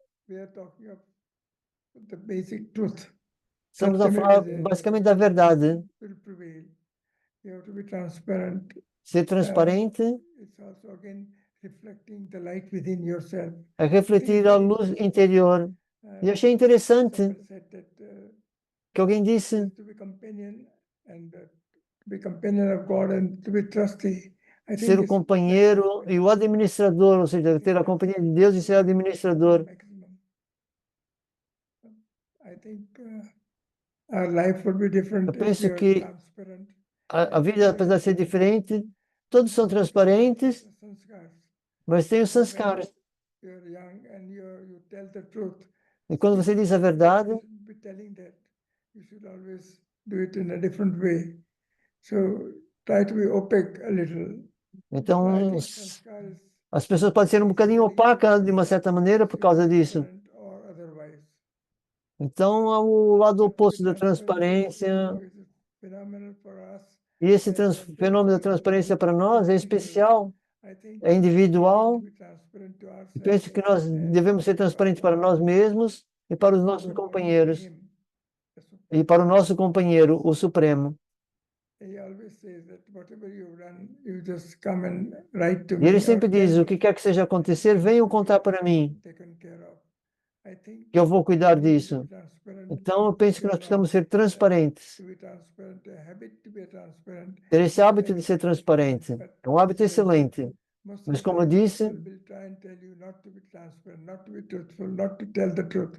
estamos a falar basicamente da verdade. Ser transparente é refletir a luz interior. E eu achei interessante que alguém disse ser o companheiro e o administrador, ou seja, ter a companhia de Deus e ser administrador. Eu penso que a vida, apesar de ser diferente, todos são transparentes, mas tem os sanskaras. E quando você diz a verdade, então as pessoas podem ser um bocadinho opacas de uma certa maneira por causa disso. Então, há o lado oposto da transparência. E esse fenômeno da transparência para nós é especial, é individual. E penso que nós devemos ser transparentes para nós mesmos e para os nossos companheiros. E para o nosso companheiro, o Supremo. E ele sempre diz, o que quer que seja acontecer, venham contar para mim, que eu vou cuidar disso. Então, eu penso que nós precisamos ser transparentes. Ter esse hábito de ser transparente. É um hábito excelente. Mas como eu disse,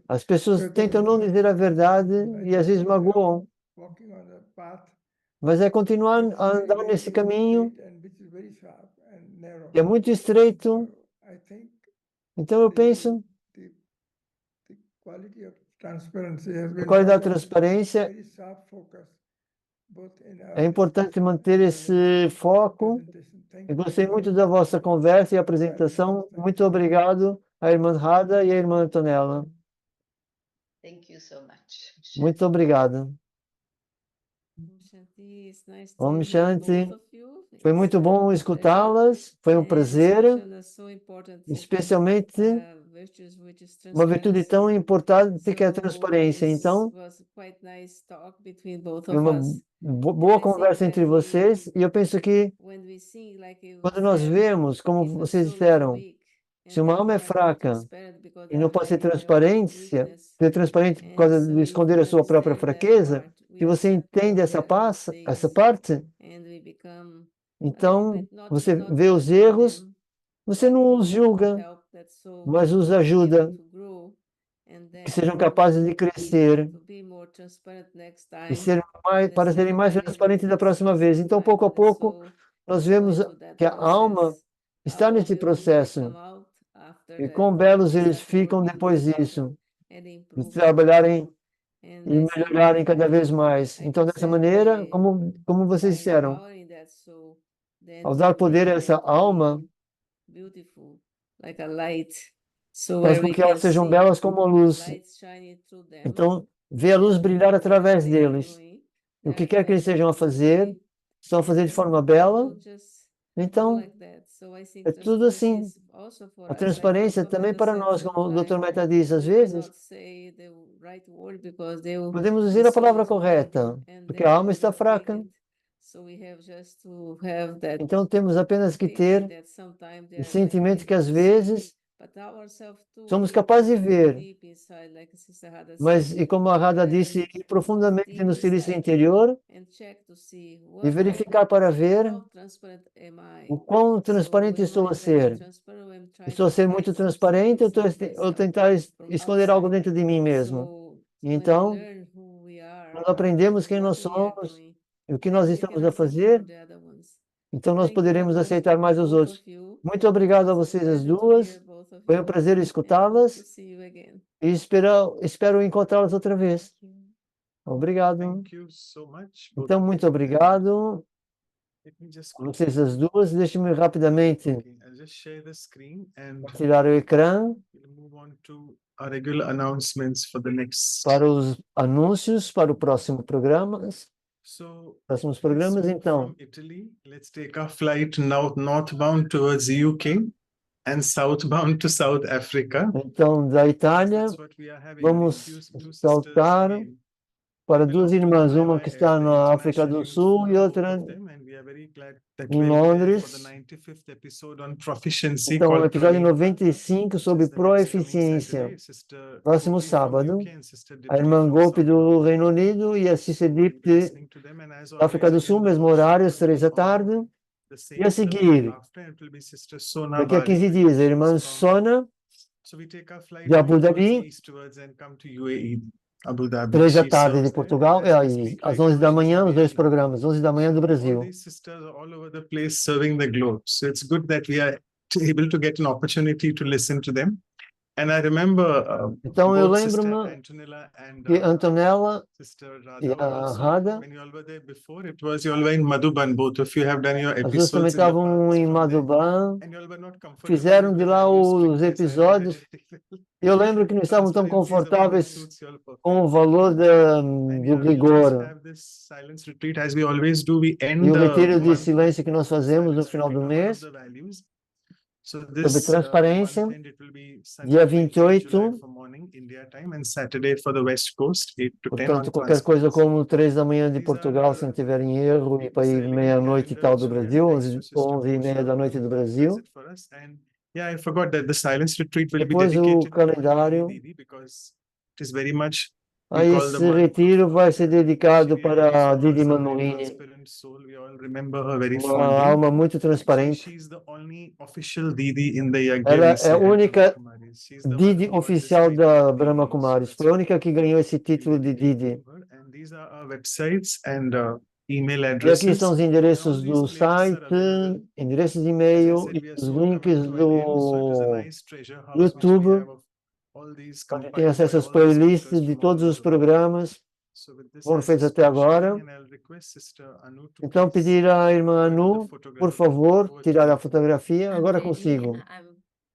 as pessoas tentam não dizer a verdade e às vezes magoam, mas é continuar a andar nesse caminho que é muito estreito. Então eu penso a qualidade da transparência é importante manter esse foco. Eu gostei muito da vossa conversa e apresentação. Muito obrigado à irmã Rada e à irmã Antonella. Thank you so much. Muito obrigado. Om Shanti. Foi muito bom escutá-las. Foi um prazer, especialmente uma virtude tão importante que é a transparência. Então, foi uma boa conversa entre vocês e eu penso que quando nós vemos, como vocês disseram, se uma alma é fraca e não pode ser transparente por causa de esconder a sua própria fraqueza, se você entende essa parte, então você vê os erros, você não os julga, mas os ajuda, que sejam capazes de crescer e para serem mais transparentes da próxima vez. Então, pouco a pouco, nós vemos que a alma está nesse processo. E quão belos eles ficam depois disso, de trabalharem e melhorarem cada vez mais. Então, dessa maneira, como vocês disseram, ao dar poder a essa alma, faz com que elas sejam belas como a luz. Então, vê a luz brilhar através deles. E o que quer que eles estejam a fazer, estão a fazer de forma bela. Então, é tudo assim. A transparência também para nós, como o Dr. Mehta diz, às vezes, podemos dizer a palavra correta, porque a alma está fraca. Então, temos apenas que ter o sentimento que, às vezes, somos capazes de ver, mas, e como a Radha disse, ir profundamente no silício interior e verificar para ver o quão transparente estou a ser. Estou a ser muito transparente ou tentar esconder algo dentro de mim mesmo? Então, quando aprendemos quem nós somos e o que nós estamos a fazer, então nós poderemos aceitar mais os outros. Muito obrigado a vocês as duas. Foi um prazer escutá-las e espero encontrá-las outra vez. Obrigado. Então, muito obrigado a vocês as duas. Deixe-me rapidamente tirar o ecrã para os anúncios para o próximo programa. Próximos programas, então. Let's take a flight northbound towards UK and southbound to South Africa. Então, da Itália, vamos saltar para duas irmãs, uma que está na África do Sul e outra em Londres. Então, o episódio 95 sobre proeficiência. Próximo sábado, a irmã Gopi do Reino Unido e a Sister Deep da África do Sul, mesmo horário, às 3 da tarde. E a seguir, daqui a 15 dias, a irmã Sona de Abu Dhabi, 3 da tarde de Portugal, e às 11 da manhã, os dois programas, 11 da manhã do Brasil. Então eu lembro-me que Antonella e a Radha, as duas também estavam em Madhuban, fizeram de lá os episódios. Eu lembro que não estavam tão confortáveis com o valor do rigor. E o retiro de silêncio que nós fazemos no final do mês, sobre transparência, dia 28. Portanto, qualquer coisa como 3 da manhã de Portugal, se não tiver em erro, e para ir meia-noite e tal do Brasil, 11h30 da noite do Brasil. Depois o calendário Aí esse retiro vai ser dedicado para a Didi Manoini, uma alma muito transparente. Ela é a única Didi oficial da Brahma Kumaris. Foi a única que ganhou esse título de Didi. E aqui estão os endereços do site, endereços de e-mail e os links do YouTube, onde tem acesso às playlists de todos os programas que foram feitos até agora. Então, pedir à irmã Anu, por favor, tirar a fotografia. Agora consigo.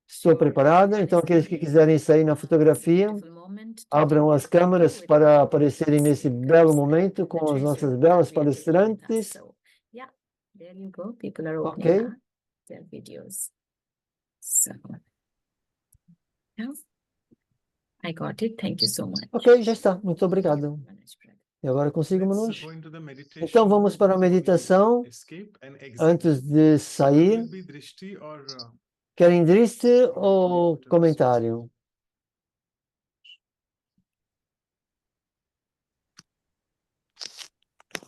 Estou preparada, então aqueles que quiserem sair na fotografia, abram as câmeras para aparecerem nesse belo momento com as nossas belas palestrantes. Ok? I got it. Thank you so much. Ok, já está. Muito obrigado. E agora consigo, Manoj? Então vamos para a meditação. Antes de sair, querem driste ou comentário?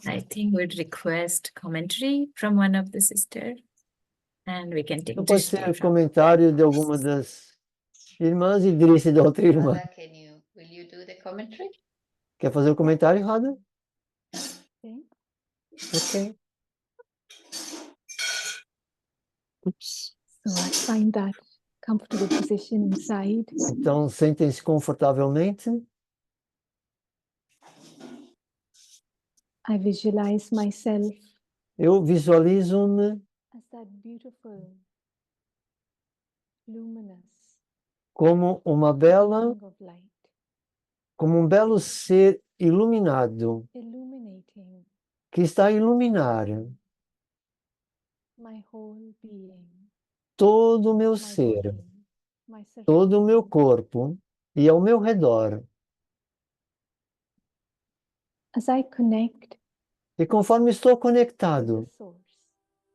I think we'd request commentary from one of the sisters, and we can take Então pode drishti ser from. comentário de alguma das irmãs e driste da outra irmã. Radha, will you do the commentary? Quer fazer o comentário, Radha? Okay. Ok. So I find that comfortable position inside. Então sentem-se confortavelmente. I visualize myself Eu visualizo-me as that beautiful, luminous como uma bela, ring of light, como um belo ser iluminado, illuminating que está a iluminar my whole being, todo o meu my ser, body, my todo o meu surroundings. corpo e ao meu redor. As I connect E conforme estou with conectado the source,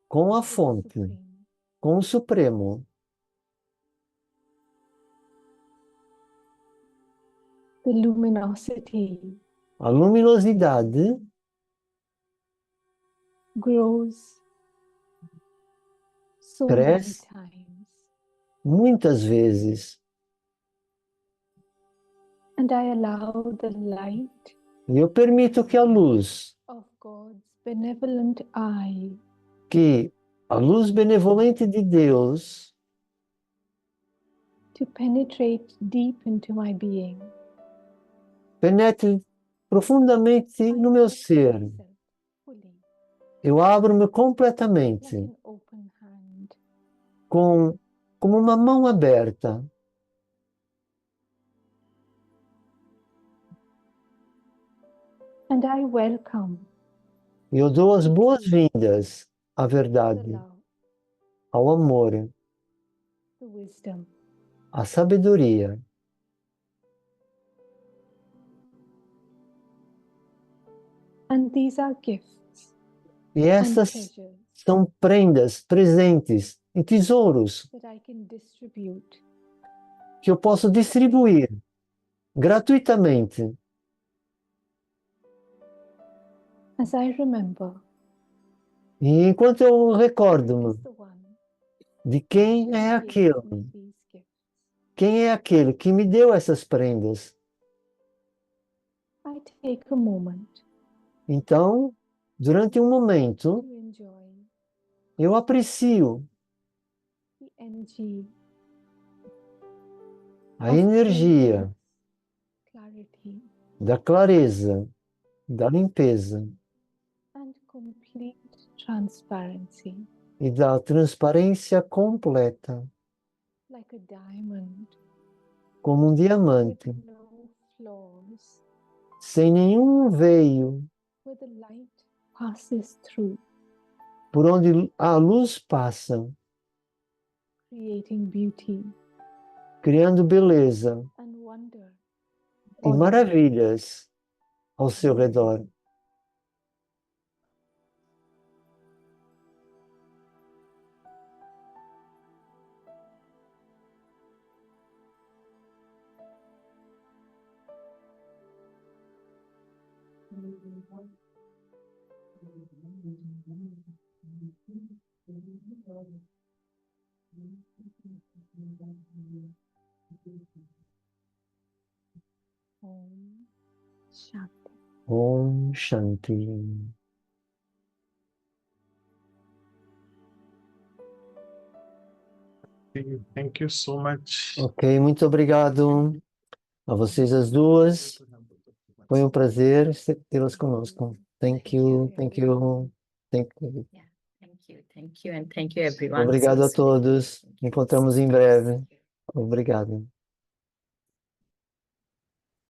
com a with the fonte, Supreme, com o Supremo, the luminosity a luminosidade grows so many cresce times, muitas vezes. and I allow the light E eu permito que a luz, of God's benevolent eye que a luz benevolente de Deus to penetrate deep into my being. penetre profundamente no meu ser. Myself fully, Eu abro-me like completamente, an open hand, como uma mão aberta. and I welcome Eu dou as boas-vindas à the verdade, love, ao amor, the wisdom, à sabedoria. and these are gifts E and essas treasures são prendas, presentes e tesouros that I can distribute que eu posso distribuir gratuitamente. as I remember E enquanto eu who recordo-me is the one de quem é who gave aquele, me these gifts, quem é aquele que me deu essas prendas. I take a moment Então, durante um to momento, enjoy eu aprecio the energy a of energia clarity da clareza, da limpeza and complete transparency, e da transparência completa, like a diamond como um with diamante, no flaws, sem nenhum veio, where the light passes through, por onde a luz passa, creating beauty criando beleza and wonder e all around. maravilhas ao seu redor. Om Shanti. Om Shanti. Thank you so much. Ok, muito obrigado a vocês as duas. Foi um prazer tê-las conosco. Thank you, thank you, thank you. Yeah, thank you, and thank you everyone. Obrigado a Seriously. todos. Encontramos em breve. Obrigado.